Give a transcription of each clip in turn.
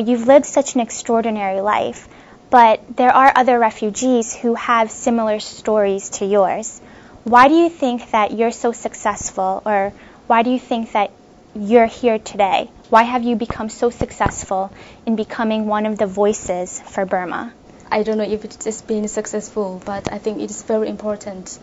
You've lived such an extraordinary life, but there are other refugees who have similar stories to yours. Why do you think that you're so successful, or why do you think that you're here today? Why have you become so successful in becoming one of the voices for Burma? I don't know if it's just been successful, but I think it is very important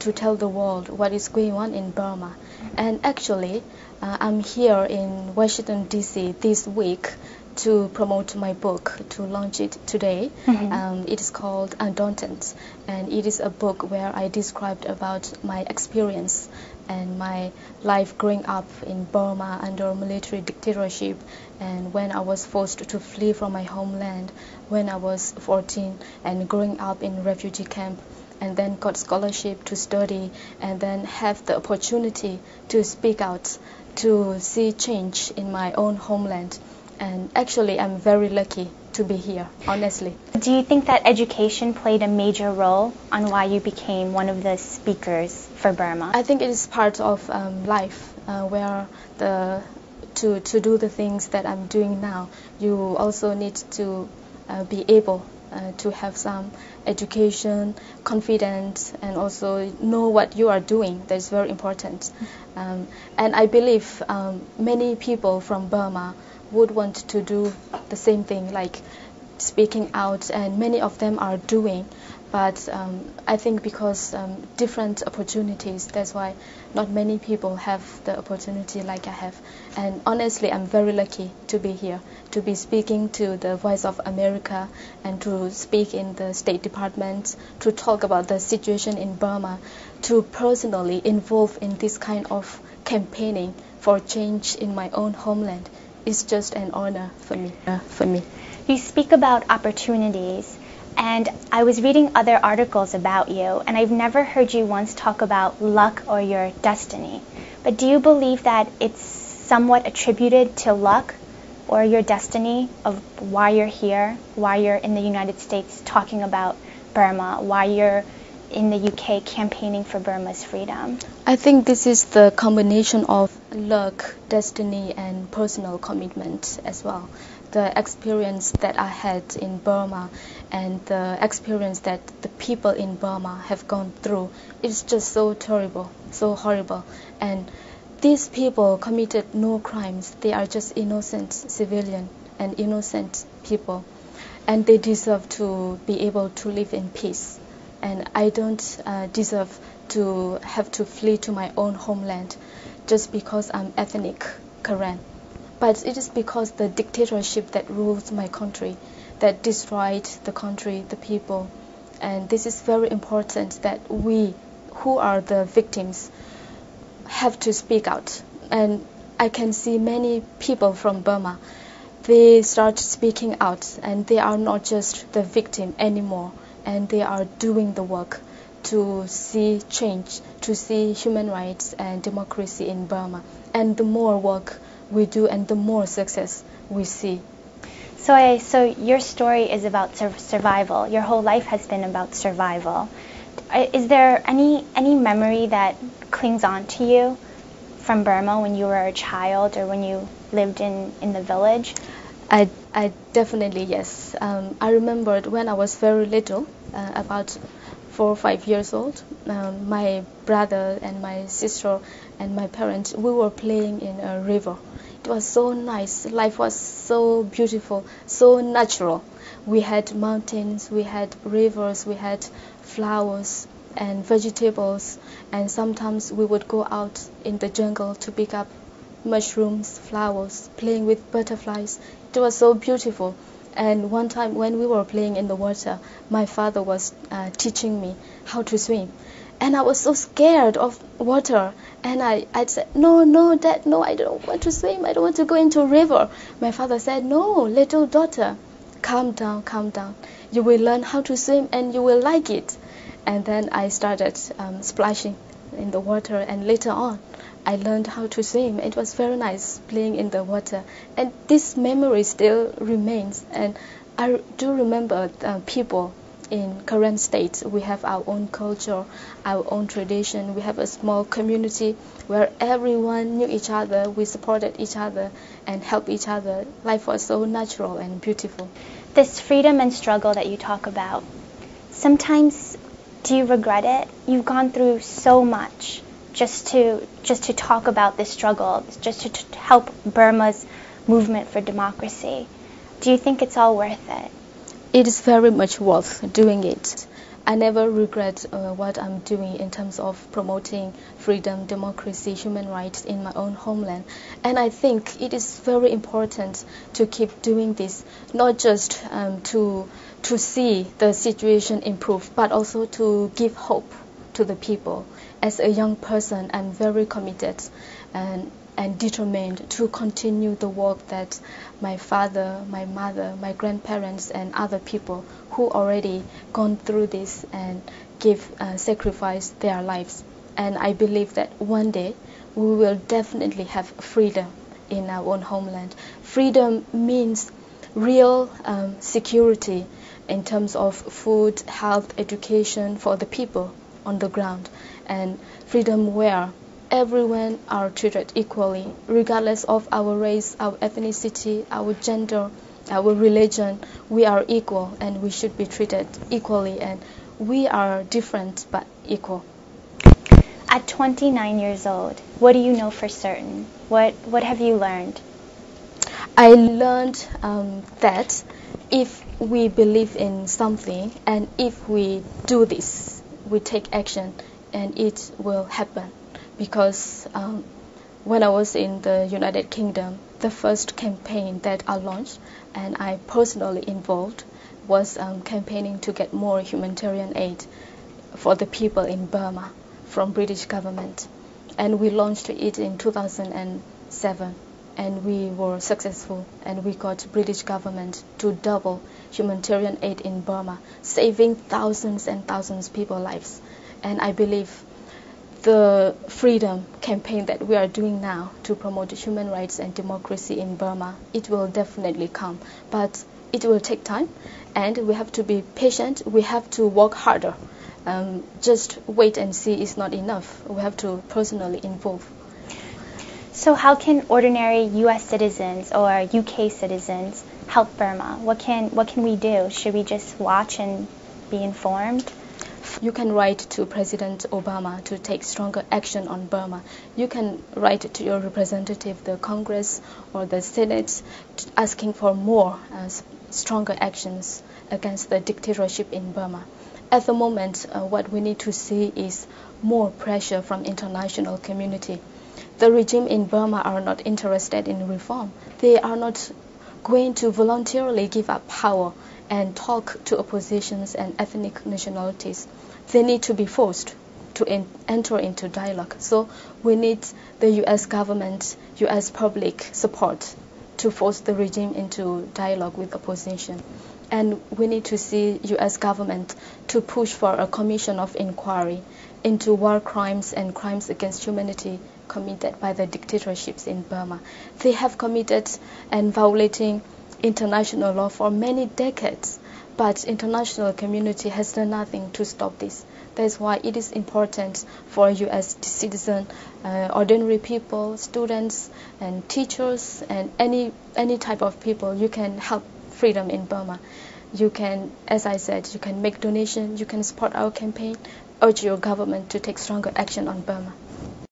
to tell the world what is going on in Burma. And actually, I'm here in Washington, D.C. this week to promote my book, to launch it today. It is called Undaunted, and it is a book where I described about my experience and my life growing up in Burma under military dictatorship, and when I was forced to flee from my homeland when I was 14, and growing up in refugee camp, and then got scholarship to study, and then have the opportunity to speak out, to see change in my own homeland. And actually, I'm very lucky to be here, honestly. Do you think that education played a major role on why you became one of the speakers for Burma? I think it is part of life, where to do the things that I'm doing now, you also need to be able to have some education, confidence, and also know what you are doing. That's very important. And I believe many people from Burma would want to do the same thing, like speaking out, and many of them are doing. But I think because different opportunities, that's why not many people have the opportunity like I have. And honestly, I'm very lucky to be here, to be speaking to the Voice of America, and to speak in the State Department, to talk about the situation in Burma, to personally involve in this kind of campaigning for change in my own homeland. It's just an honor for me. You speak about opportunities, and I was reading other articles about you, and I've never heard you once talk about luck or your destiny. But do you believe that it's somewhat attributed to luck or your destiny of why you're here, why you're in the United States talking about Burma, why you're in the UK campaigning for Burma's freedom? I think this is the combination of luck, destiny, and personal commitment as well. The experience that I had in Burma and the experience that the people in Burma have gone through, it's just so terrible, so horrible. And these people committed no crimes. They are just innocent civilian and innocent people. And they deserve to be able to live in peace. And I don't deserve to have to flee to my own homeland just because I'm ethnic Karen. But it is because the dictatorship that rules my country, that destroyed the country, the people. And this is very important that we, who are the victims, have to speak out. And I can see many people from Burma, they start speaking out, and they are not just the victim anymore, and they are doing the work to see change, to see human rights and democracy in Burma. And the more work we do and the more success we see. So your story is about survival. Your whole life has been about survival. Is there any memory that clings on to you from Burma when you were a child or when you lived in the village? I definitely, yes. I remembered when I was very little, about 4 or 5 years old, my brother and my sister and my parents, we were playing in a river. It was so nice. Life was so beautiful, so natural. We had mountains, we had rivers, we had flowers and vegetables, and sometimes we would go out in the jungle to pick up mushrooms, flowers, playing with butterflies. It was so beautiful. And one time when we were playing in the water, my father was teaching me how to swim. And I was so scared of water. And I said, no, Dad, no, I don't want to swim. I don't want to go into a river. My father said, no, little daughter, calm down, calm down. You will learn how to swim and you will like it. And then I started splashing in the water, and later on, I learned how to swim. It was very nice playing in the water. And this memory still remains. And I do remember people in current state, we have our own culture, our own tradition. We have a small community where everyone knew each other, we supported each other and helped each other. Life was so natural and beautiful. This freedom and struggle that you talk about, sometimes do you regret it? You've gone through so much just to talk about this struggle, just to help Burma's movement for democracy. Do you think it's all worth it? It is very much worth doing it. I never regret what I'm doing in terms of promoting freedom, democracy, human rights in my own homeland. And I think it is very important to keep doing this, not just to see the situation improve, but also to give hope to the people. As a young person, I'm very committed and determined to continue the work that my father, my mother, my grandparents, and other people who already gone through this and sacrificed their lives. And I believe that one day we will definitely have freedom in our own homeland. Freedom means real security in terms of food, health, education for the people on the ground, and freedom where everyone are treated equally, regardless of our race, our ethnicity, our gender, our religion. We are equal and we should be treated equally, and we are different but equal. At 29 years old, what do you know for certain? What have you learned? I learned that if we believe in something and if we do this, we take action, and it will happen. Because when I was in the United Kingdom, the first campaign that I launched and I personally involved was campaigning to get more humanitarian aid for the people in Burma from British government. And we launched it in 2007, and we were successful, and we got British government to double humanitarian aid in Burma, saving thousands and thousands of people's lives. And I believe the freedom campaign that we are doing now to promote human rights and democracy in Burma, it will definitely come. But it will take time, and we have to be patient. We have to work harder. Just wait and see is not enough. We have to personally involve. So how can ordinary U.S. citizens or UK citizens help Burma? What can we do? Should we just watch and be informed? You can write to President Obama to take stronger action on Burma. You can write to your representative, the Congress or the Senate, asking for more stronger actions against the dictatorship in Burma. At the moment, what we need to see is more pressure from international community. The regime in Burma are not interested in reform. They are not going to voluntarily give up power and talk to oppositions and ethnic nationalities. They need to be forced to enter into dialogue. So we need the U.S. government, U.S. public support to force the regime into dialogue with opposition. And we need to see U.S. government to push for a commission of inquiry into war crimes and crimes against humanity committed by the dictatorships in Burma. They have committed and violating international law for many decades, but international community has done nothing to stop this. That's why it is important for U.S. citizens, ordinary people, students, and teachers, and any type of people. You can help freedom in Burma. You can, as I said, you can make donations, you can support our campaign, urge your government to take stronger action on Burma.